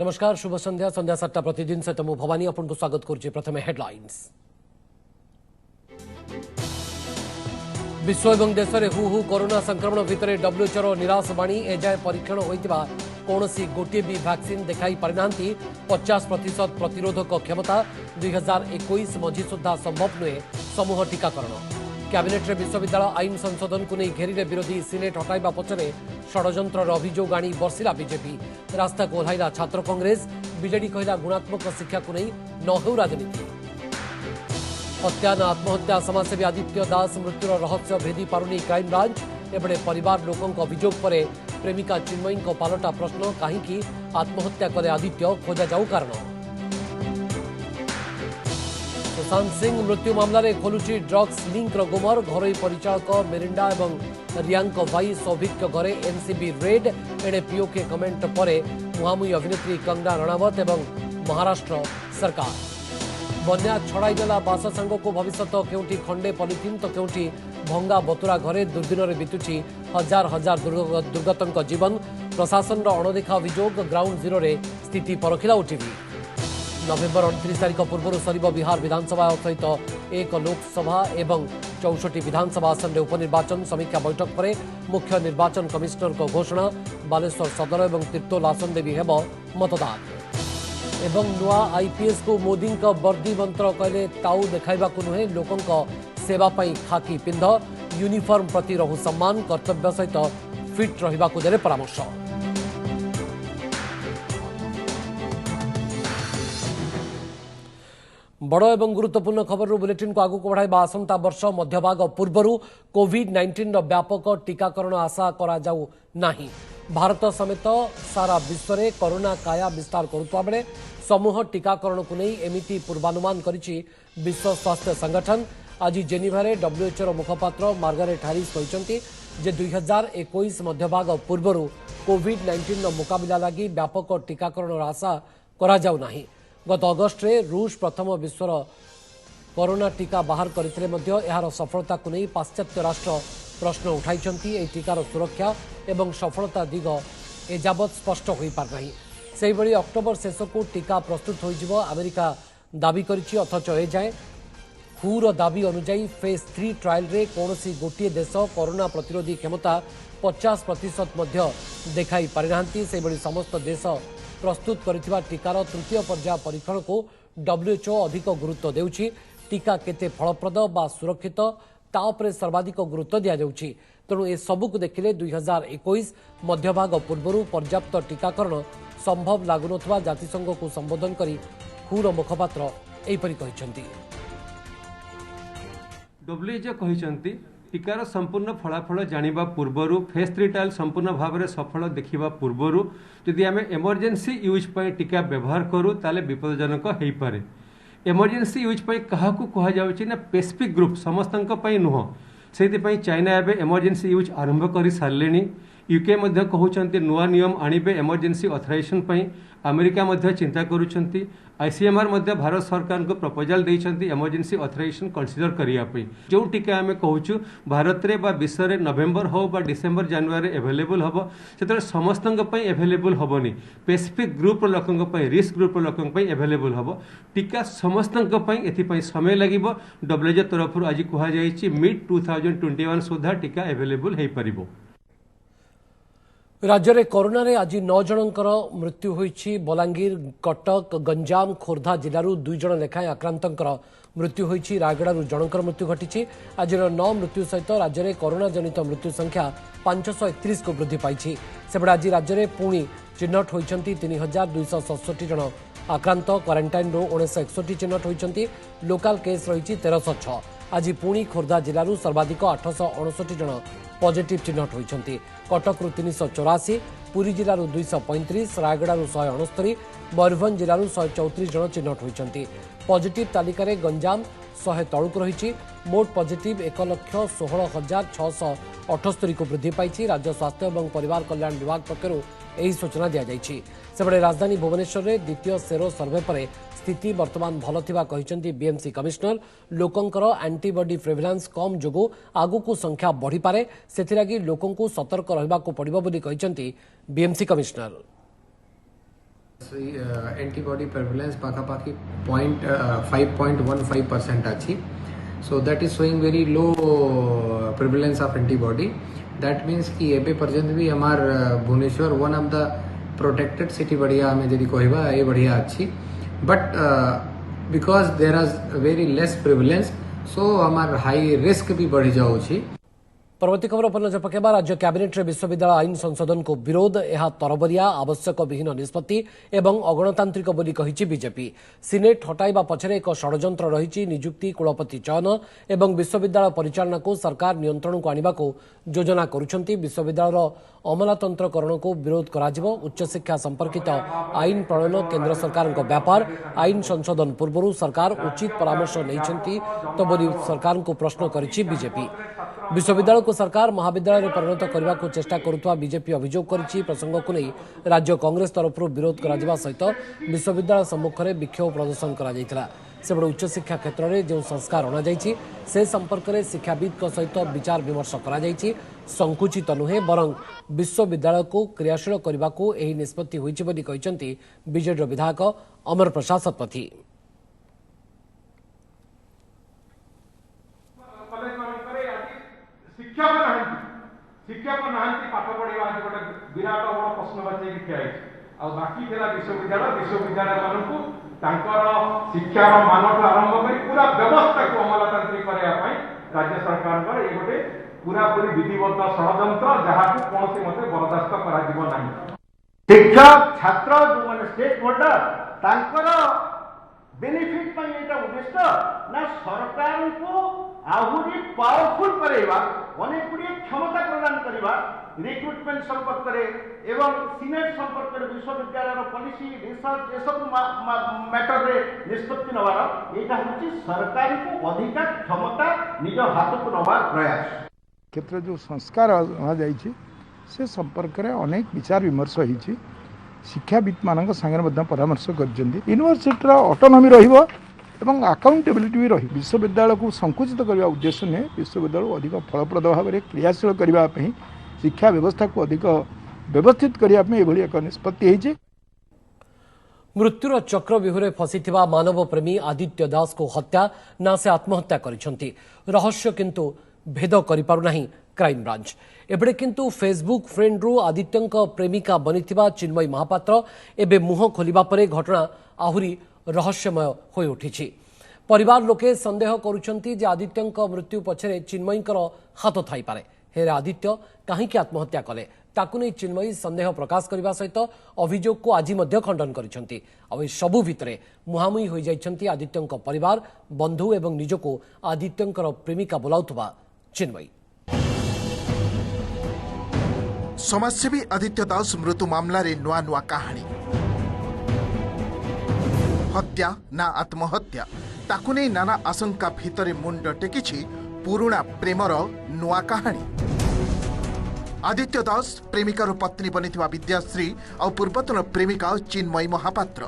नमस्कार शुभ संध्या संध्या 7टा प्रतिदिन सहित मु भवानी आपन को स्वागत करुचे। प्रथमे हेडलाइंस। विश्व एवं देश में हु कोरोना संक्रमण भितर डब्ल्यूएचओ निराश बाणी एजाए परीक्षण होइतिबा कौनसी गोटे भी वैक्सीन देखाई पारिनांती 50% प्रतिरोधक क्षमता 2021 मझी सुधा संभव नुहे समूह टीकाकरण। कैबिनेट रे विश्वविद्यालय आईन संशोधन को नहीं घेरिले विरोधी सिनेट हटाइबा पछरे षड्यंत्र अभियोग आनी बर्षिला बीजेपी। रास्ता को ओह्लाइला छात्र कांग्रेस। बीजेडी कहला गुणात्मक शिक्षा को नहीं न हेउ राजनीति। हत्या न आत्महत्या समाजसेवी आदित्य दास मृत्युर रहस्य भेदी पारुनी क्राइमब्रांच। एबड़े परिवार लोकों अभियोग पर प्रेमिका चिन्मयी पालटा प्रश्न कहीं आत्महत्या कले आदित्य खोजा जाऊ कारण। सुशांत सिंह मृत्यु मामलें खोलुची ड्रग्स लिंक गुमर। घरोई परिचालक मेरिंडा और रियांक भाई सौभिक घरे एनसीबी रेड। एणे पीओके कमेंट पर मुहांमुही अभिनेत्री कंगना रणावत और महाराष्ट्र सरकार। बन्या छड़ाई देला बाससांग को भविष्य केउठी खंडे पॉलिथिन तो केउठी भंगा बतुरा घरे दुर्दिन में बीतुची हजार हजार दुर्गतों जीवन। प्रशासन अणदेखा अभियोग ग्राउंड जीरो रे स्थिति परखिला ओटीवी। नवेम्बर 29 तारीख पूर्व सर बिहार विधानसभा सहित एक लोकसभा और 64 विधानसभा आसन में उपनिर्वाचन। समीक्षा बैठक पर मुख्य निर्वाचन कमिशनर को घोषणा। बालेश्वर सदर और तिर्तोल आसन में भी हेब मतदान। एवं नुआ आईपीएस को मोदी का वर्दी मंत्र कहले ताऊ देखाइबा नुहे लोकों सेवा पाई खाकी पिंध। यूनिफॉर्म प्रति रहु सम्मान। कर्तव्य सहित फिट रहिबा को देले परामर्श। बड़ एवं गुरुत्वपूर्ण खबर बुलेटिन को आगू बढ़ाइबा। आसंता वर्ष मध्यभाग पूर्वर कोविड-19 व्यापक टीकाकरण आशा करा जाऊ नाही। भारत समेत सारा विश्व में कोरोना काया विस्तार करुवा बेले समूह टीकाकरण को नहीं एमिति पूर्वानुमान करिछि विश्व स्वास्थ्य संगठन। आज जेनेवा डब्ल्यूएचओ मुखपात्र मार्गारेट हारिस कहते जे 2021 मध्यभाग पूर्वर कोविड-19 मुकाबला लगी व्यापक टीकाकरण आशा करा जाऊ नाही। गत अगस्ट रे रूस प्रथम विश्वर कोरोना टीका बाहर करथिले मध्य एहार सफलता को नहीं पाश्चात्य राष्ट्र प्रश्न उठाइछंती। ए टीकार सुरक्षा एवं सफलता दिग एजावत स्पष्ट हो पार नहीं। सेहि भली अक्टोबर शेष को टीका प्रस्तुत हो अमेरिका दाबी करिछि। अथच एजाए हुर दाबी अनुसार फेज 3 ट्रायल रे कौनसी गोटे देश कोरोना प्रतिरोधी क्षमता 50% मध्य देखाई पारिनांती। सेहि भली समस्त देश प्रस्तुत करिथिबा टीकार तृतीय पर्याय परीक्षण को डब्ल्यूएचओ अधिक गुरुत्व देउछि। टीका केते फलप्रद बा सुरक्षित ता उपरे सर्वाधिक गुरुत्व दिया जाउछि। तेणु ए सबु को देखिले 2021 मध्यभाग पूर्व पर्याप्त टीकाकरण संभव लागुनथवा जातिसंघ को संबोधन करी हुर मुखपात्र एपरि कहिसंती। डब्ल्यूएचओ कहिसंती टीकार संपूर्ण फलाफल जानिबा पूर्वरु फेज 3 ट्रायल संपूर्ण भाव में सफल देखिबा पूर्वरु जदि आमे इमरजेंसी यूज पई टीका व्यवहार करू ताले विपदजनक हेई पारे। इमरजेंसी यूज पई काहाकू कहा जाउछि ना स्पेसिफिक ग्रुप समस्तंक पई नुह। सेति पई चाइना एबे इमरजेंसी यूज आरंभ करि सारलेनी। यूके मध्य कहउछंती नुआ नियम आनिबे इमरजेंसी ऑथराइजेशन पई। अमेरिका मध्य चिंता करूछंती। आईसीएमआर मध्य भारत सरकार को प्रपोजल देइछंती इमरजेंसी ऑथराइजेशन कंसीडर करिया पई। जो टीका आमे कहउछु भारत रे बा विश्व रे नवेम्बर हो बा डिसेंबर जनवरी अवेलेबल हबो सेतरे समस्तंक पई अवेलेबल हबोनी। स्पेसिफिक ग्रुप लोकंक पई रिस्क ग्रुप लोकंक पई अवेलेबल हबो। टीका समस्तंक पई एथि पई समय लागिबो। डब्ल्यूएचओ तरफरु आज कुहा जाईछि मिड 2021 सुधा टीका अवेलेबल हेई परिबो। राज्य में कोरोना रे आज 9 जनकर मृत्यु होईछि। बलांगीर कटक गंजाम खोर्धा जिलूर 2 जन लेखाएं आक्रांतंकर मृत्यु होईछि। रायगड़ारू जनकर मृत्यु घटी। आज 9 मृत्यु सहित राज्य में कोरोना जनित मृत्यु संख्या 531 को वृद्धि पाई। सेबड़े आज राज्य में पुणी चिन्हट होती 3267 जन आक्रांत। क्वारंटाइन रो 1961 चिन्हट होती। लोकाल केस रही 1306। आज पुणी खोर्धा जिलूर सर्वाधिक 859 जन पॉजिटिव चिन्हट होती। कटक 384, पुरी जिलूर 235, रायगड़ारू 169, मयूरभंज जिलूर 134 जन चिन्हट होती। पॉजिटिव तालिकार गंजाम 100 तलुक रही। मोट पॉजिटिव 1,16,678 को वृद्धि पाई। राज्य स्वास्थ्य और परिवार कल्याण विभाग पक्षर यही सूचना दी जाएगी। सेबड़े राजधानी भुवनेश्वर में द्वितीय सेरो सर्वे पर स्थिति वर्तमान भल थिबा कहिसेंती बीएमसी कमिश्नर। लोकंकर एंटीबॉडी प्रेविलेंस कम जोगु आगु को संख्या बढ़ी पारे सेथिलागी लोकंकु सतर्क रहबाकू पड़िबो बोली कहिसेंती BMC commissioner. antibody prevalence pakapaki 5.15% achi. So that is showing very low prevalence of antibody. That means कि एबे पर्यंत भी हमार Bhubaneswar one of the protected city बढ़िया हमें यदि कहबा ये बढ़िया अच्छी but because there are very less prevalence so हमार हाई रिस्क भी बढ़ी जाऊँगी। परवर्ती खबर पर नजर पकेबा राज्य कैबिनेट रे विश्वविद्यालय आईन संशोधन को विरोध यह तरबरिया आवश्यक विहीन निष्पत्ति एवं अगणतांत्रिक बोली कहिछि बीजेपी। सिनेट हटाइबा पछरे एक षडयंत्र रहिछि नियुक्ति कुलपति चयन एवं विश्वविद्यालय परिचालना को सरकार नियंत्रण को आनिबा को योजना करुछंती। विश्वविद्यालय अमलातंत्रकरण को विरोध कराजिबो। उच्च शिक्षा संपर्कित आईन प्रणयन केंद्र सरकार व्यापार आईन संशोधन पूर्व सरकार उचित परामर्श नैछंती तो बोली सरकार को प्रश्न करिछि बीजेपी। विश्वविद्यालय को सरकार महाविद्यालय परिणत करने को चेष्टा करुवा बीजेपी अभियोग करिछि। प्रसंग को नहीं राज्य कांग्रेस तरफ विरोध करा सहित विश्वविद्यालय सम्मुखें विक्षोभ प्रदर्शन करा सेबड़े उच्च शिक्षा क्षेत्र में जो संस्कार अणाई से संपर्क में शिक्षाविद सहित विचार विमर्श कर संकुचित नुहे बरं विश्वविद्यालय को क्रियाशील करने को यह निष्पत्ति होती बीजेडी विधायक अमर प्रसाद शतपथी। शिक्षक ना पाठ पढ़ा आज गोटे विराट बड़ प्रश्नवाची ठिया बाकी विश्वविद्यालय मानू शिक्षार मानक आरंभ कर पूरा व्यवस्था को अमलातांत्रिक करने राज्य सरकार ये गोटे पूरा पूरी विधिबद्ध षड्यंत्र जहाँ कौन मत बरदास्त कर शिक्षक छात्र जो मैंने स्टेक होल्डर बेनिफिट उद्देश्य ना सरकार को आहुरी पावरफुल करेवा अनेक गुड़िए क्षमता प्रदान करवा रिक्रुटमेंट संपर्क एवं सीनेट संपर्क विश्वविद्यालय पॉलिसी रिसर्च ये सब मैटर रे निष्पत्ति नवार एटा होची सरकार को अधिक क्षमता निज हाथ को नवार प्रयास क्षेत्र जो संस्कार अणाई से संपर्क में अनेक विचार विमर्श होती शिक्षाविद मान संगे परामर्श कर यूनिवर्सिटी ऑटोनॉमी रहिबो एवं अकाउंटेबिलिटी भी रही विश्वविद्यालय को संकुचित करने उद्देश्य ने विश्वविद्यालय को अधिक फलप्रद भाव में क्रियाशील करने शिक्षा व्यवस्था को अधिक व्यवस्थित करने एक निष्पत्ति। मृत्युर चक्रव्यूह फसीथिबा मानव प्रेमी आदित्य दास को हत्या ना से आत्महत्या करिसेंती रहस्य किंतु भेद करि पारु नाही क्राइम ब्रांच। एबडे किंतु फेसबुक फ्रेंड रु आदित्यंक प्रेमिका बनिथिबा चिन्मयी महापात्र एबे मुह खोलिबा परे घटना आहुरी रहस्यमय होई उठिछि। परिवार लोके संदेह करुछंती जे आदित्यंक मृत्यु पछरे चिन्मयींकर हाथ थाई पारे हेरे आदित्य काहेकि आत्महत्या कले ताकु नै चिन्मयी संदेह प्रकाश करबा सहित अभियोग को आज मध्य खंडन करिसंती। अब सबु भितरे मुहामुही होई जाइछंती आदित्यंक परिवार बंधु एवं निजको आदित्यंकर प्रेमिका बोलाउतबा चिन्मयी। समाजसेवी आदित्य दास मृत्यु मामला रे नुआ नुआ कहानी हत्या ना आत्महत्या ताकु नै नाना आशंका भितरे मुंड टेकिछि पुरुणा प्रेमर नुआ कहानी। आदित्य दास प्रेमिकार पत्नी बनिथिबा विद्याश्री और पूर्वतन प्रेमिका चिन्मयी महापात्र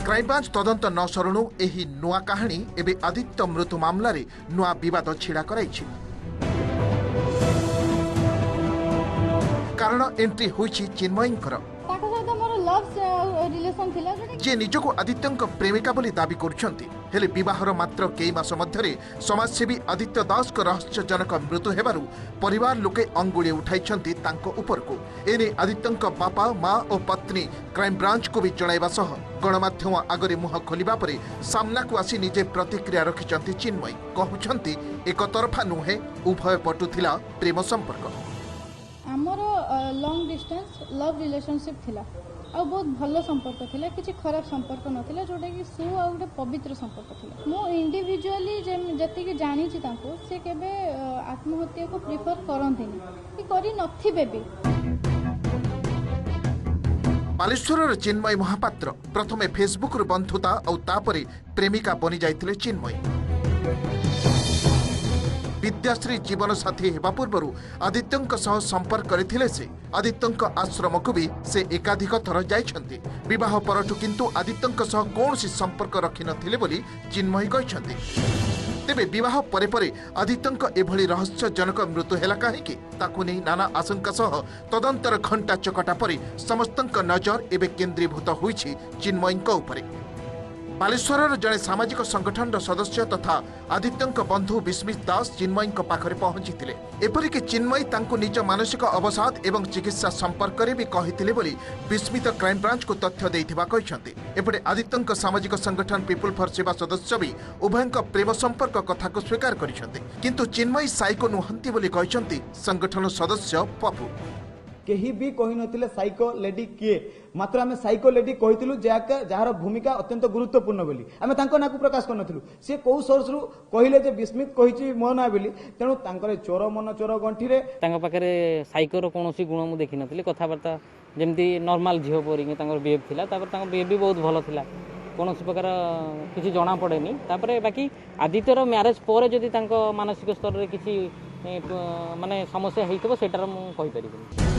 क्राइमब्रांच तदंत न सरणु एही नुआ कहानी एबे आदित्य मृत्यु मामला रे नुआ विवाद छिड़ा कराइछि। कारण एंट्री होइछि चिन्मयींकर जे निजको आदित्यंक प्रेमिका बोली दाबी करुछंती हेले विवाहर मात्र कई मास मध्यरे समाजसेवी आदित्य दास को रहस्यजनक मृत्यु हेबारु परिवार लोके अंगुली उठाइछंती तांको ऊपर को एने आदित्यंक बापा मां और पत्नी क्राइम ब्रांच को भी जणाइबा सह गणमाध्यम आगरे मुह खोलिबा परे सामना को आसी निजे प्रतिक्रिया रखिछंती चिन्मयी कहउछंती एक तरफा नुहे उभय पटु थिला प्रेम संपर्क आमर लॉन्ग डिस्टेंस लव रिलेशनशिप थिला आ बहुत भल संपर्क थिला किछि खराब संपर्क नथिला जोटा कि सु आ गोटे पवित्र संपर्क थिला मो इंडिविजुअली जति कि जानि छि ताको से केबे आत्महत्या को प्रिफर करंतिनी कि करी नथिबे बे। बालेश्वर चिन्मयी महापात्र प्रथमे फेसबुक रु बंधुता और तापरे प्रेमिका बनी जाइथिले चिन्मयी। विद्याश्री जीवन साथी हेबा पूर्व आदित्यंक सह संपर्क करथिले से आदित्यंक आश्रम को भी से एकाधिक थर जाइछंती। विवाह परठु किंतु आदित्यंक सह कौन सी संपर्क रखि नथिले बोली चिन्मयी कहछंती। तेबे विवाह परे परे आदित्यंक एभली रहस्यजनक मृत्यु हेला काहेकि ताकु नै नाना आशंका सह तदंतर घंटा चकटा परे समस्तंक नजर एबे केन्द्रीभूत होईछि चिन्मयींक उपरे। बालेश्वर जड़े सामाजिक संगठन सदस्य तथा आदित्यंक बंधु विस्मित दास चिन्मयी पाखरे पहुंची एपरिक चिन्मयी तांको निज मानसिक अवसाद एवं चिकित्सा संपर्क में भी कही विस्मित क्राइमब्रांच को तथ्य देइथिबा कहिसंती। एपटे आदित्यंक सामाजिक संगठन पीपुल फॉर सेवा सदस्य भी उभयंक प्रेम संपर्क कथा को स्वीकार करिसंती, किंतु चिन्मयी साइको नुहंती बोली कहिसंती संगठन सदस्य पप्पू। केही भी कहि नथिले साइको लेडी किए, मात्र आमे साइको लेडी कहितिलु जार भूमिका अत्यंत गुरुत्वपूर्ण बोली आमे तांको नाकु प्रकाश कर नथिलु। से को सोर्स रु कहिले जे विस्मित कहिछि मो ना बोली, तेनु तांकर चोर मन चोर गंठी रे तांको पाखरे साइकोर कोनोसी गुण मु देखि नथिले। कथाबार्ता जेमती नॉर्मल झियो पोरी तांकर बिहेव थिला, तापर तांको बिहेव भी बहुत भलो थिला, कोनोसी प्रकार किछि जणा पड़ेनी। तापर बाकी आदित्यर मैरेज पर जदी तांको मानसिक स्तर रे किछि माने समस्या हेइतबो सेटार मु कहि परिबो।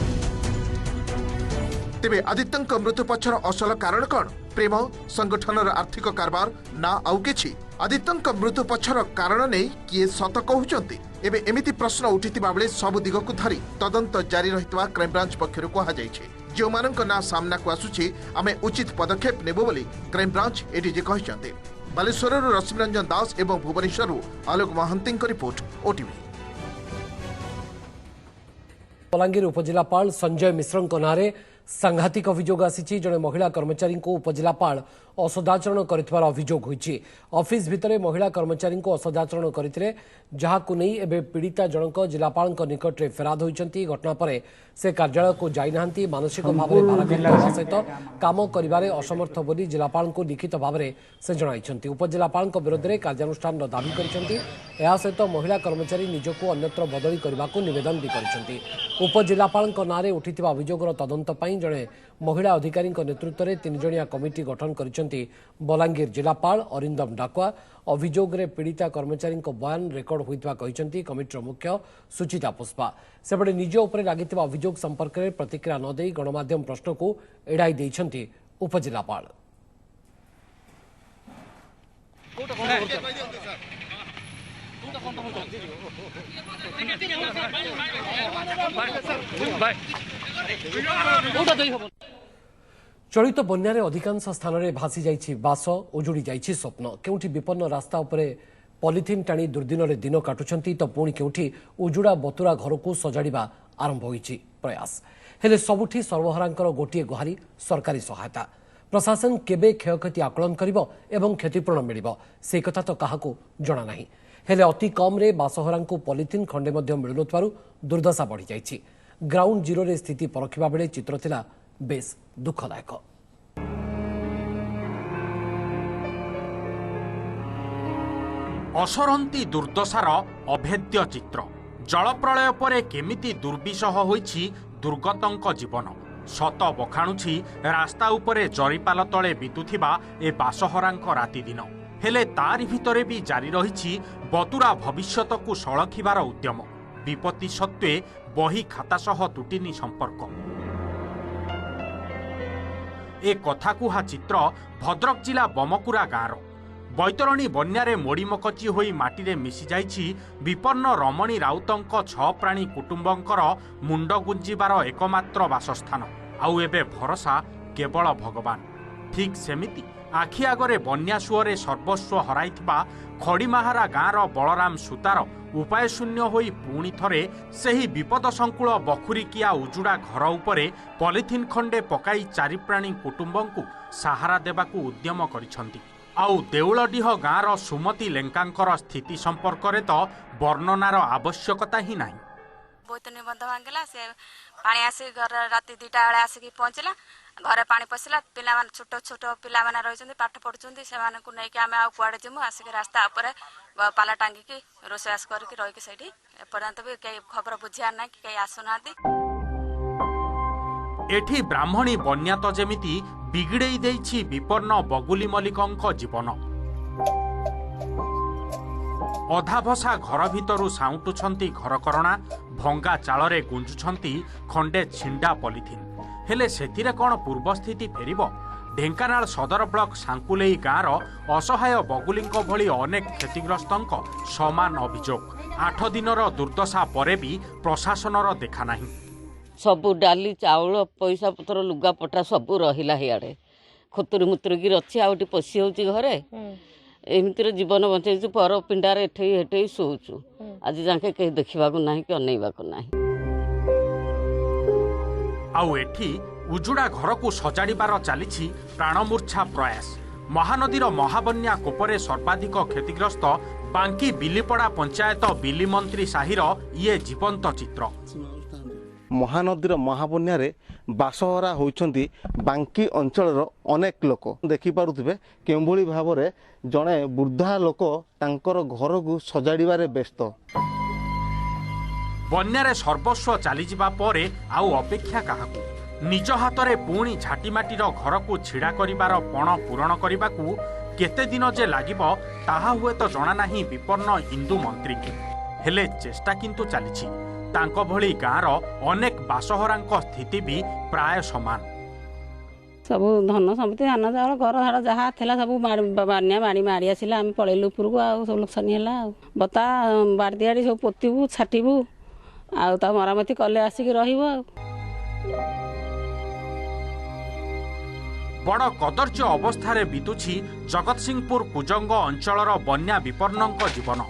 तेबे आदित्यंक मृत्यु पछर असल कारण कौन? प्रेम, संगठनर आर्थिक कारबार ना आउ किछि? आदित्यंक मृत्यु पछर कारण नै किए सत कहउचंती? एबे एमिति प्रश्न उठितिबा बेले सब दिगकु धरी तदंत जारी रहितबा क्राइमब्रांच पक्षरु कहा जायछि। जो मानक ना सामना को आसुछि आमे उचित पदक्षेप नेबो बोली क्राइमब्रांच एडीजी कहिसंती। बालेश्वरରୁ रश्मिरंजन दास एवं भुवनेश्वरରୁ आलोक महांतीଙ୍କ रिपोर्ट ओटीवी। बलांगीर उपजिलापाल संजय मिश्रଙ୍କ नारे सांघातिक अभियोग आसी। जड़े महिला कर्मचारी को उपजिलापाल असदाचरण कर अभियोग होईछि। ऑफिस भितरे महिला कर्मचारी को असदाचरण करथिले, जहाकु नै एबे पीड़िता जनक जिलापाल निकट में फेराद होइछंती। घटना पर से कार्यालय को जाई नाहंती। मानसिक भाव में भाराक्रांत होवा सहित काम करिबारे असमर्थ बोली जिलापाल को लिखित भाव में से जणाइछंती। उपजिलापाल विरोध में कार्यानुष्ठान दाबी करिछंती। एहा सहित महिला कर्मचारी निजको अन्यत्र बदली करबाको निवेदन भी करिछंती। उपजिलापाल नारे उठिथिबा अभियोगर तदंत पई जड़े महिला अधिकारी नेतृत्व में 3 जणिया कमिटी गठन करिछंती बलांगीर जिलापाल अरिंदम डाकुआ। अभियोग रे पीड़िता कर्मचारी बयान रेकर्ड होइतबा कहिछंती कमिटीर मुख्य सुचिता पुष्पा। सेपटे निज उपरे लागितिबा अभियोग संपर्क में प्रतिक्रिया न देई गणमाध्यम प्रश्न को एड़ाई देइछंती उपजिलापाल। चलित बन्यारे अधिकांश स्थान में भासी जाइछि बास, उजुड़ी जाइछि स्वप्न। केउठी विपन्न रास्ता उपरे पॉलिथिन टाणी दुर्दिन रे दिन काटुछंती तो पुणी केउठी उजुड़ा बतुरा घर को सजाड़िबा आरंभ होइछि प्रयास। हेले सबुठी सर्वहारांकर गोटिए गुहारी सरकारी सहायता। प्रशासन केबे क्षयक्षति आकलन करिबो एवं क्षतिपूरण मिलिबो से कथा तो काहाकू जणा नाही। हेले अति कम रे बासहरांकू पॉलिथिन खंडे मध्य मिलुनथवारु दुर्दशा बढ़ी जाइछि। ग्राउंड जीरो रे स्थिति परखिबा बेले चित्र थिला बेस दुखदायक। असरंती दुर्दशार अभेद्य चित्र। जलप्रलय पर केमिति दुर्विषह होइछि दुर्गतंक जीवन। शत बखाणुछि रास्ता उपरे जरीपाल तले बितुथिबा ए बासहरांक राति दिन। हेले तारि भितरे भी जारी रहिछि बतुरा भविष्यत को सळखिबार उद्यम। विपत्ति सत्वे बही खाता सह तुटिनी संपर्क। ए कथा कुहा चित्र भद्रक जिला बमकुरा गाँर। बैतरणी बन्यारे मोड़ीमकची होई माटीरे मिसी जाइछि विपन्न रमणी राउतंक 6 प्राणी कुटुंबंकर मुंड गुंजिबार एकमात्र बासस्थान। आउ एबे भरोसा केवल भगवान। ठीक सेमिति आखि आगरे बन्या सुअरे सर्वस्व हराइथिबा खड़ीमाहारा गाँर बलराम सुतार उपाय शून्य होई पुणी थरे सेही विपद संकुल बखुरिकिया उजुड़ा घर उपरे पॉलिथिन खंडे पकाई 4 प्राणी कुटुंबंकु सहारा देबाकू उद्यम करिसंती। आउ देउलडीह गाँर सुमती लेंकांकर स्थिति संपर्क रे तो वर्णनार आवश्यकता ही नाही। बहुत निबंध भांगिला से पानी आसी घर राति 2टा बेले आसिक पहुंचला। घरे पानी पशिला। पिला मान छोट छोट पिला माने रहिसंती पाठ पढुचंती। से माने को नै कि आमे आ कुआडे जिमु आसिक रास्ता ऊपर पाला टांगी की रोसेस करके रही सैठी एपर्यंत भी कई खबर बुझिया ना कि कई आसुनाती। एठी ब्राह्मणी बन्या तो जेमिति बिगिड़ेई देइछि विपन्न बगुली मल्लिकंक जीवन। अधा भसा घर भितरु साउंटुछंती घरकरणा। भंगा चालरे गुंजुछंती खंडे छिंडा पॉलिथिन। हेले सेतिरे कोन पूर्वस्थिति फेरिबो? ढेंकानाल सदर ब्लॉक सांकुलेई गाँवर असहाय बगुलींक भली अनेक क्षतिग्रस्तंक समान अभियोग 8 दिनर दुर्दशा परे भी प्रशासनर देखा नहीं। सबू डाली चाउल पैसा पत्र लुगा पटा सबू रहिला हियाडे खुतुरी मुतुरी रही आउटी पशि होची घरे एमती जीवन बंचु पर पिंडार एठे हेठे शोचु आज जाके कहीं देखा ना कि अनेवा ना। आउ एठी उजुड़ा घर को सजाड़िबार चली प्राणमूर्छा प्रयास। महानदीर महाबन्या कोपरे सर्वाधिक क्षतिग्रस्त बांकी बिलीपड़ा पंचायत बिली मंत्री साहिर ये जीवंत चित्र। महानदीर महाबन्यारे बासहरा होइछंती बांकी अंचलर अनेक लोक देखिपारुथिबे केउभली भावरे जणे वृद्धा लोक तांकर घर को सजाड़िबारे व्यस्त। बन्यारे सर्वस्व चलीजिबा परे आउ अपेक्षा काहाकू निज हातरे पुणी झाटीमाटीर घर को छिड़ा करिबार पण पूरण करिबाकू केते दिन जे लागिबो ताहा हुए तो जणा नाही विपन्न हिंदू मंत्री की हेले चेष्टा किंतु चलीछि। तांको भली गाँर अनेक बासहरांक स्थिति भी प्राय समान। सब धन सम्पत्ति धान चाउल घर धाड़ जहाँ था सब बानिया बाड़ी मारी आसला आम पलैलु उपरको आ सब लोकसानी है बता बाड़दियाड़ी सब पोतबू छाटबू आ मरामती कले आसिक रहिबो। बड़ कदर्य अवस्था बीतुछि जगतसिंहपुर कुजंग अंचलर बन्या विपन्नक जीवन।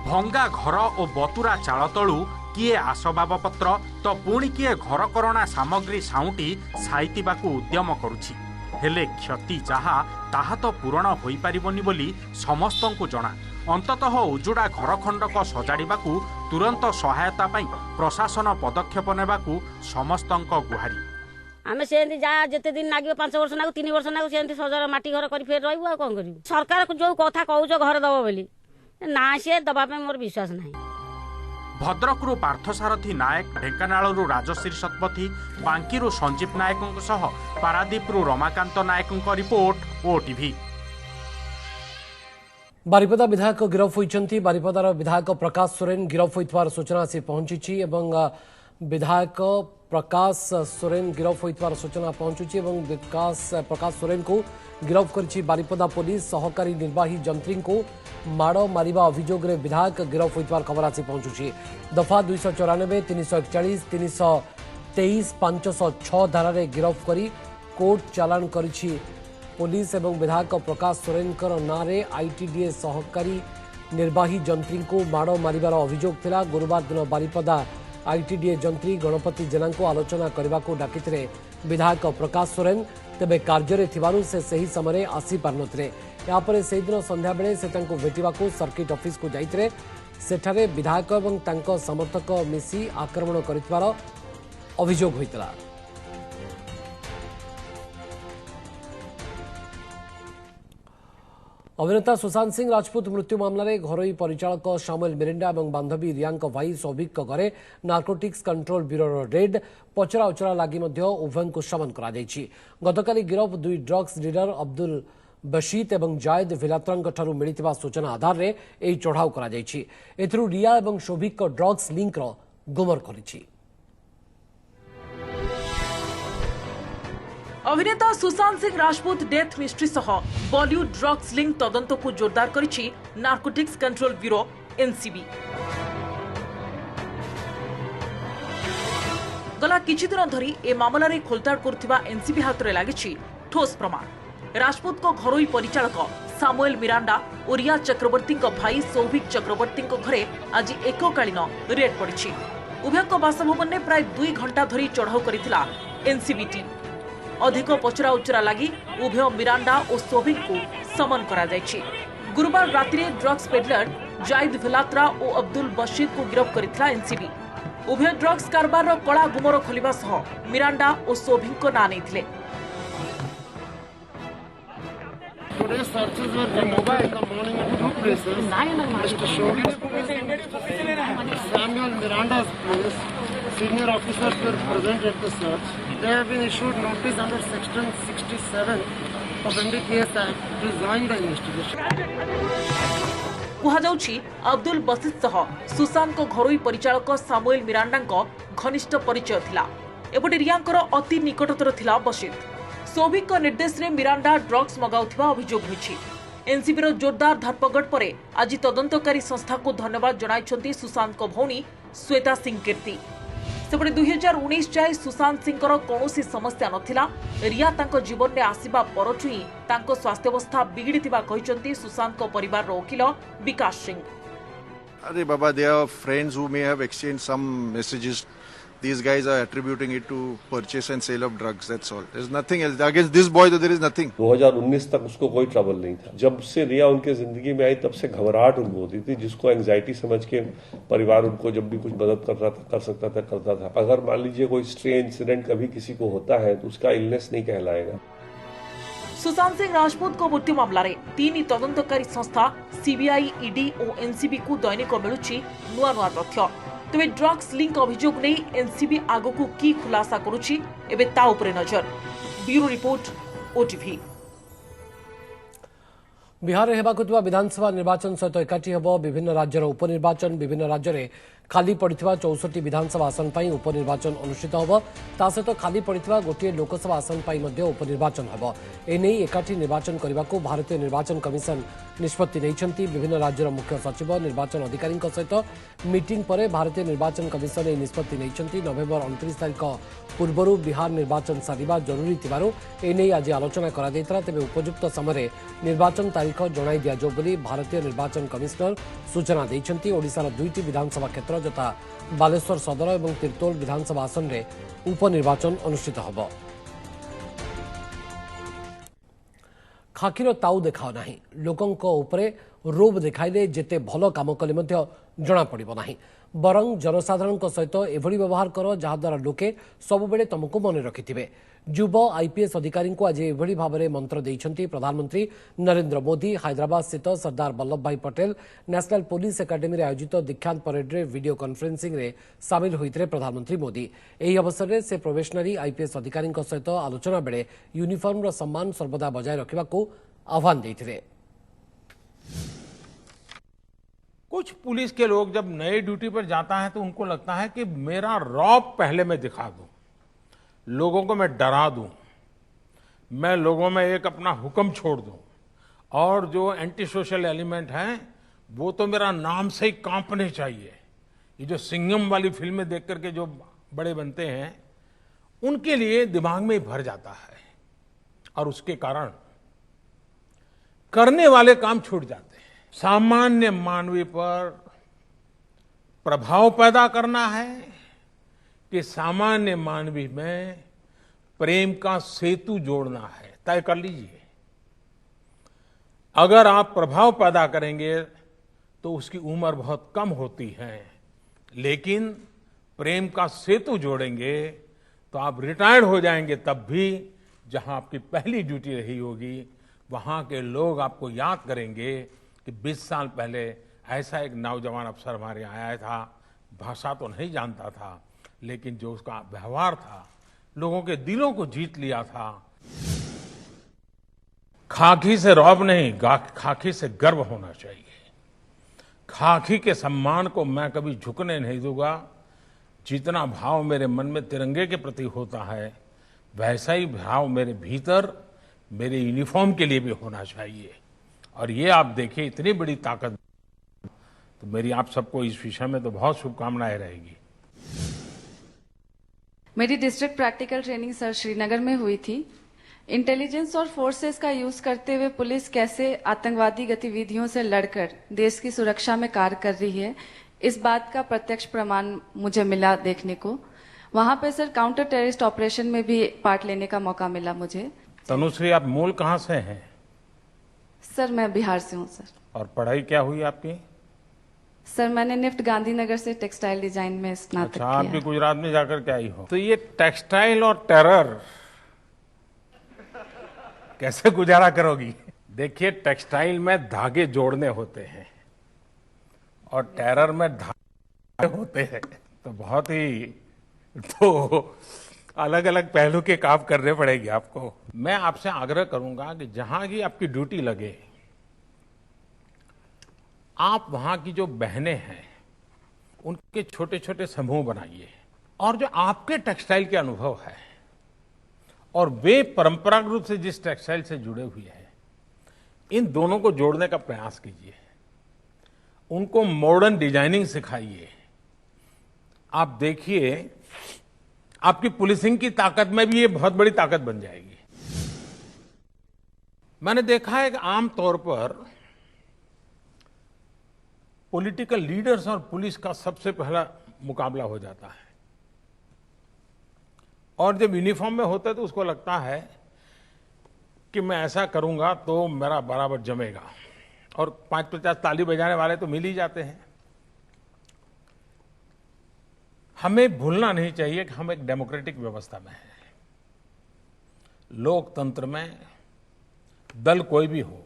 भंगा घर और बतुरा चाल तलू किए आसबाबपत्र तो पुणी किए घरकरणा सामग्री साउंटी साइतिबाकू उद्यम करुछि हेले क्षति जहा ताहा तो पूरण होई पारिबनी बोली समस्तंकु जणा। अंततः उजुड़ा घरखंडक सजाड़िबाकू तुरंत सहायता पाई प्रशासन पदक्षेप नेबाकू समस्तंक गुहारी। आमे सेंती जा जते दिन लागियो 5 वर्ष लागो 3 वर्ष लागो सेंती सजर माटी घर करी फेर रहबो आ कोन करिवो। सरकार को जो कथा कहउछो घर दबो बोली ना से दबा पे मोर विश्वास नाही। भद्रकरू पार्थसारथी नायक, ढेंकानालरू राजश्री शतपथी, बांकीरू संजीव नायकଙ୍କ सह पारादीपरू रमाकांत नायकଙ୍କ रिपोर्ट ओटीवी। बारिपदा विधायक गिरफ होइछंती। बारिपदार विधायक प्रकाश सोरेन गिरफ होइतवार सूचना से पहुंची एवं विधायक प्रकाश सोरेन गिरफ होइतवार सूचना पहुंचुची एवं प्रकाश सोरेन को गिरफ करछि बारिपदा पुलिस। सहकारी निर्वाही जंत्री को माड़ मारिबा अभियोग रे विधायक गिरफ होइतवार खबर आसी पहुंचुची। दफा 294, 341, 323, 506 धारा रे गिरफ करी कोर्ट चालान करिछि पुलिस एवं विधायक प्रकाश सोरेनकर नारे आईटीडीए सहकारी निर्वाही जंत्री को माड़ मारिबार अभियोग थिला। गुरुवार दिन बारिपदा आईटीडीए जंत्री गणपति जेना को आलोचना करने को डाकिथिले विधायक प्रकाश सोरेन। तेबे कार्य थिबारु से सही समय आसी पारनथिले। यापर से दिन संध्या बेले से तांको भेटिबाकू सर्किट ऑफिस को जाइथिले। सेठारे विधायक एवं तांको समर्थक मिसी आक्रमण करितबार अभियोग होइतला। अभिनेता सुशांत सिंह राजपूत मृत्यु मामला रे घरोई परिचालक सामुएल मिरिंडा और बांधवी रियांक भाई सौभिक घरे नार्कोटिक्स कंट्रोल ब्यूरो रेड पचरा उचरा लगी उभय को समन करा जायछि। गतकाली गिरफ 2 ड्रग्स डीलर अब्दुल बशीत और जायद विलात्रांक मिलिथिबा सूचना आधार रे एई चढ़ाऊ करा जायछि। एथरु रिया और सौभिक ड्रग्स लिंक गुमर करिछि। अभिनेता सुशांत सिंह राजपूत डेथ मिस्ट्री सह बॉलीवुड ड्रग्स लिंक तदंत को जोरदार करिछि नार्कोटिक्स कंट्रोल ब्यूरो एनसीबी। गला किछि दिन धरी ए मामला रे खोलताड़ करथिबा एनसीबी हाथ रे लागिछि ठोस प्रमाण। राजपूत को घरोई परिचालक सामुएल मिरांडा और रिया चक्रवर्ती को भाई सौभिक चक्रवर्ती को घरे आज एककालीन रेड पड़िछि। उभय बासभवन ने प्राय 2 घंटा धरी चढ़ाऊ करिथिला एनसीबी टीम। अधिक पचरा उचरा लगी उभय मिरांडा और सौभिक को समन करा जायछि। गुरुवार राति रे ड्रग्स पेडलर जायद विलात्रा और अब्दुल बशीर को गिरफ्त करिथिला एनसीबी। उभय ड्रग्स कारबार रो कला गुमर खोलिबा सह मिरांडा और सौभिक को ना नैथिले। Today's searches were mobile in the morning at 2 places. Mr. Shobhik's place, Samuel Miranda's place. Senior officers were present at the search. They have been issued notice under Section 67 of NDPS Act to join the investigation. कुहाजाउछि Abdul बशीत सह सुशांत को घरोई परिचालक Samuel Miranda घनिष्ठ परिचय थिला। एपटे रियांकर अति निकटतर थिला बशीत। सौभिक निर्देश रे मिरांडा ड्रग्स मगाउथिबा अभियोग होइछि। एनसीबीर जोरदार धरपकड़ पर आज तदंतकारी संस्था को धन्यवाद जणाइछन्ती सुशांत को भौणी श्वेता सिंह कीर्ति। सेपटे 2019 जाए सुशांत सिंह कौनसी समस्या नथिला। रिया तांको जीवन में आसिबा परठु ही तांको स्वास्थ्यावस्था बिगड़िथिबा कहिसन्ती सुशांत को परिवार वकील विकास सिंह। अरे बाबा, they are friends who may have exchanged some messages. These guys are attributing it to purchase and sale of drugs. That's all. There's nothing else against this boy. There is nothing. 2019 तक उसको कोई trouble नहीं था। जब से रिया उनके जिंदगी में आई तब से घबराहट उनको होती थी, जिसको एंजाइटी समझ के परिवार उनको जब भी कुछ मदद कर सकता था करता था। अगर मान लीजिए कोई स्ट्रेन इंसिडेंट कभी किसी को होता है तो उसका इलनेस नहीं कहलाएगा। सुशांत सिंह राजपूत को मृत्यु मामला रे 3 तदंतकारी संस्था सीबीआई, ईडी और एनसीबी को दैनिक मिलुछि नुआ नुआ तथ्य। तेज ड्रग्स लिंक अभियोग नहीं एनसीबी आग को की खुलासा करुछि एबे ता उपरे नजर। Bureau report, OTV. बिहार में होगा विधानसभा निर्वाचन सहित एकाठी होब विभिन्न राज्यर उपनिर्वाचन। विभिन्न राज्य में खाली पड़ा 64 विधानसभा आसन पर उपनिर्वाचन अनुष्ठित होब। ता सहित खाली पड़ा गोटे लोकसभा आसन पर उपनिर्वाचन होब। एने एकाठी निर्वाचन करने को भारतीय निर्वाचन कमिशन निष्पत्ति नहीं। विभिन्न राज्यर मुख्य सचिव निर्वाचन अधिकारी सहित मीटिंग पर भारतीय निर्वाचन कमिशन यह निष्पत्ति नहीं। नवेम्बर 29 तारिख पूर्व बिहार निर्वाचन सारिबा जरूरी थिबारु एने आज आलोचना करा दैतरा। तेबे उपयुक्त समय निर्वाचन तारीख जणाई दिया जो बोली भारतीय निर्वाचन कमिशनर सूचना दैछंती। ओडिशार 2टी विधानसभा क्षेत्र जता बालेश्वर सदर और तिर्तोल विधानसभा आसन रे उपनिर्वाचन अनुष्ठित होब। खाकीर ताऊ देखाओ नाही, लोकंक उपरे रोब देखाइले जेते भलो काम कले मध्य जणा पड़िबो नाही। बरं जनसाधारण सहित एभली व्यवहार कर जहाद्वारा लोके सबुबेले तुमको मन रखिथिबे। युव आईपीएस अधिकारी को आज एभली भाव में मंत्र देइछंती प्रधानमंत्री नरेंद्र मोदी। हैदराबाद स्थित सरदार वल्लभ भाई पटेल नेशनल पुलिस एकाडेमी रे आयोजित दीक्षांत परेड रे वीडियो कॉन्फ्रेंसिंग रे सामिल होइतरे प्रधानमंत्री मोदी। एही अवसर में से प्रोबेशनरी आईपीएस अधिकारी सहित आलोचना बेले यूनिफॉर्म सम्मान सर्वदा बजाय रखा आह्वान देइथिले। कुछ पुलिस के लोग जब नए ड्यूटी पर जाता है तो उनको लगता है कि मेरा रौब पहले मैं दिखा दूं, लोगों को मैं डरा दूं, मैं लोगों में एक अपना हुक्म छोड़ दूं और जो एंटी सोशल एलिमेंट हैं वो तो मेरा नाम से ही कांपने चाहिए। ये जो सिंघम वाली फिल्में देख करके जो बड़े बनते हैं उनके लिए दिमाग में भर जाता है और उसके कारण करने वाले काम छूट जाते हैं। सामान्य मानवीय पर प्रभाव पैदा करना है कि सामान्य मानवीय में प्रेम का सेतु जोड़ना है, तय कर लीजिए। अगर आप प्रभाव पैदा करेंगे तो उसकी उम्र बहुत कम होती है, लेकिन प्रेम का सेतु जोड़ेंगे तो आप रिटायर्ड हो जाएंगे तब भी जहां आपकी पहली ड्यूटी रही होगी वहां के लोग आपको याद करेंगे कि 20 साल पहले ऐसा एक नौजवान अफसर हमारे यहाँ आया था, भाषा तो नहीं जानता था लेकिन जो उसका व्यवहार था लोगों के दिलों को जीत लिया था। खाकी से रौब नहीं, खाकी से गर्व होना चाहिए। खाकी के सम्मान को मैं कभी झुकने नहीं दूंगा। जितना भाव मेरे मन में तिरंगे के प्रति होता है वैसा ही भाव मेरे भीतर मेरे यूनिफॉर्म के लिए भी होना चाहिए। और ये आप देखिए इतनी बड़ी ताकत, तो मेरी आप सबको इस विषय में तो बहुत शुभकामनाएं रहेगी। मेरी district practical training sir Srinagar में हुई थी। इंटेलिजेंस और फोर्सेस का यूज करते हुए पुलिस कैसे आतंकवादी गतिविधियों से लड़कर देश की सुरक्षा में कार्य कर रही है, इस बात का प्रत्यक्ष प्रमाण मुझे मिला देखने को। वहां पे सर काउंटर टेररिस्ट ऑपरेशन में भी पार्ट लेने का मौका मिला मुझे। तनुश्री, आप मूल कहाँ से हैं? सर मैं बिहार से हूँ सर। और पढ़ाई क्या हुई आपकी? सर मैंने निफ्ट गांधीनगर से टेक्सटाइल डिजाइन में स्नातक किया। आप भी गुजरात में जाकर के आई हो, तो ये टेक्सटाइल और टेरर कैसे गुजारा करोगी? देखिए, टेक्सटाइल में धागे जोड़ने होते हैं और टेरर में धागे होते हैं, तो बहुत ही तो अलग अलग पहलू के काम करने पड़ेगी आपको। मैं आपसे आग्रह करूंगा कि जहां की आपकी ड्यूटी लगे आप वहां की जो बहनें हैं उनके छोटे छोटे समूह बनाइए और जो आपके टेक्सटाइल के अनुभव है और वे परंपरागत रूप से जिस टेक्सटाइल से जुड़े हुए हैं, इन दोनों को जोड़ने का प्रयास कीजिए, उनको मॉडर्न डिजाइनिंग सिखाइए। आप देखिए, आपकी पुलिसिंग की ताकत में भी ये बहुत बड़ी ताकत बन जाएगी। मैंने देखा है कि आमतौर पर पॉलिटिकल लीडर्स और पुलिस का सबसे पहला मुकाबला हो जाता है, और जब यूनिफॉर्म में होता है तो उसको लगता है कि मैं ऐसा करूंगा तो मेरा बराबर जमेगा, और 5-50 ताली बजाने वाले तो मिल ही जाते हैं। हमें भूलना नहीं चाहिए कि हम एक डेमोक्रेटिक व्यवस्था में हैं। लोकतंत्र में दल कोई भी हो,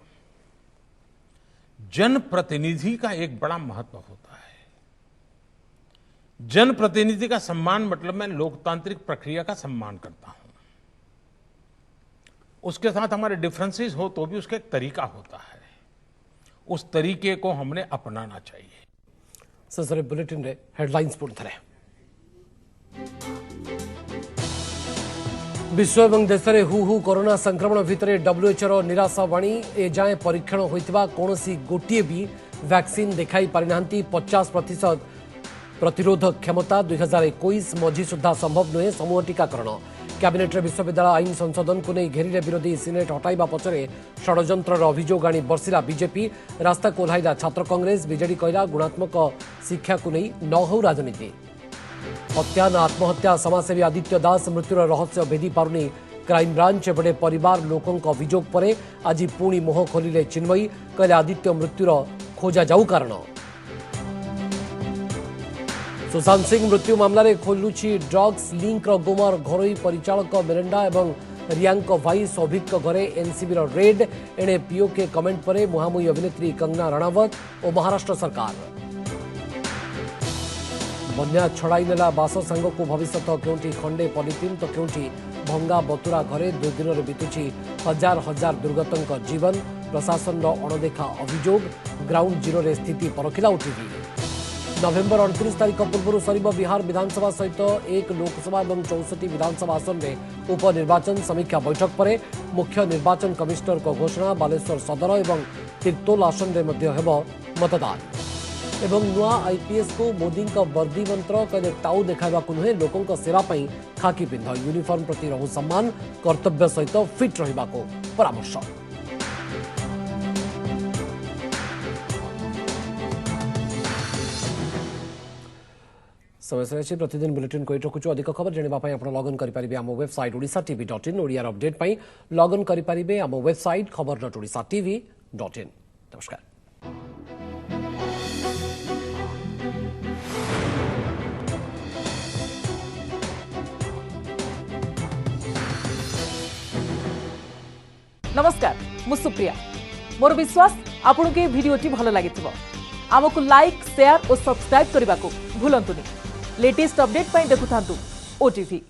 जनप्रतिनिधि का एक बड़ा महत्व होता है। जनप्रतिनिधि का सम्मान मतलब मैं लोकतांत्रिक प्रक्रिया का सम्मान करता हूं। उसके साथ हमारे डिफरेंसेस हो तो भी उसका एक तरीका होता है, उस तरीके को हमने अपनाना चाहिए। शेष बुलेटिन रे हेडलाइंस पुणी थे। विश्व एवं देश में हु हु कोरोना संक्रमण भितर WHO निराशावाणी ए जाए परीक्षण होइतिबा कोनोसी गोटिए भी वैक्सीन देखाई पारिनांती। 50% प्रतिरोधक क्षमता 2021 मझी सुधा संभव नुहे समूह टीकाकरण। कैबिनेट विश्वविद्यालय आईन संशोधन को नहीं घेरिले विरोधी। सिनेट हटाइबा पछरे षड्यंत्र अभियोग आनी बर्षिला बीजेपी। रास्ता को ओह्लाइला छात्र कांग्रेस। बीजेडी कहला गुणात्मक शिक्षा को नहीं न हो राजनीति। हत्या न आत्महत्या समाजसेवी आदित्य दास मृत्युर रहस्य भेदी पारुनी क्राइमब्रांच। एपटे परिवार लोकों अभियोग पर आज पुणी मुह खोलिले चिन्मयी। कहले आदित्य मृत्युर खोजा जाऊ कारण। सुशांत सिंह मृत्यु मामलें खोलुची ड्रग्स लिंक गुमर। घरोई परिचालक मिरांडा एवं रियांक भाई सौभिक घरे एनसीबी रेड। एणे पीओके कमेंट पर मुहांमुही अभिनेत्री कंगना रणावत और महाराष्ट्र सरकार। बन्या छड़ाई नेला बास सांग को भविष्य क्योंटी खंडे पॉलिथिन तो क्योंटी भंगा बतुरा घरे 2 दिन में बीतुची हजार हजार दुर्गतों जीवन। प्रशासन अणदेखा अभियोग। ग्राउंड जीरो रे स्थिति परखिला ओटीवी। नवेम्बर 29 तारीख पूर्व सरिब बिहार विधानसभा सहित 1 लोकसभा और 64 विधानसभा आसन में उपनिर्वाचन। समीक्षा बैठक पर मुख्य निर्वाचन कमिश्नर को घोषणा। बालेश्वर सदर और तिर्तोल आसन में मतदान। एवं नुआ आईपीएस को मोदी वर्दी मंत्र। कहले टाऊ देखा नुहे लोकों सेवा खाकी पिंध। यूनिफॉर्म प्रति रहु सम्मान। कर्तव्य सहित फिट रहा परामर्श। समय से प्रतिदिन बुलेटिन को रखुचु। अधिक खबर जानापी आप लगइन करेंगे आम website odishatv.in। Odiyar update login करेंगे आम वेबसाइट खबर.odishatv.in। नमस्कार। नमस्कार, मु सुप्रिया। मोर विश्वास आपन के वीडियोटी भल लगी। आमको लाइक, शेयर और सब्सक्राइब करने को भूलंतुनि। लेटेस्ट अपडेट देखुथांतु ओटीवी।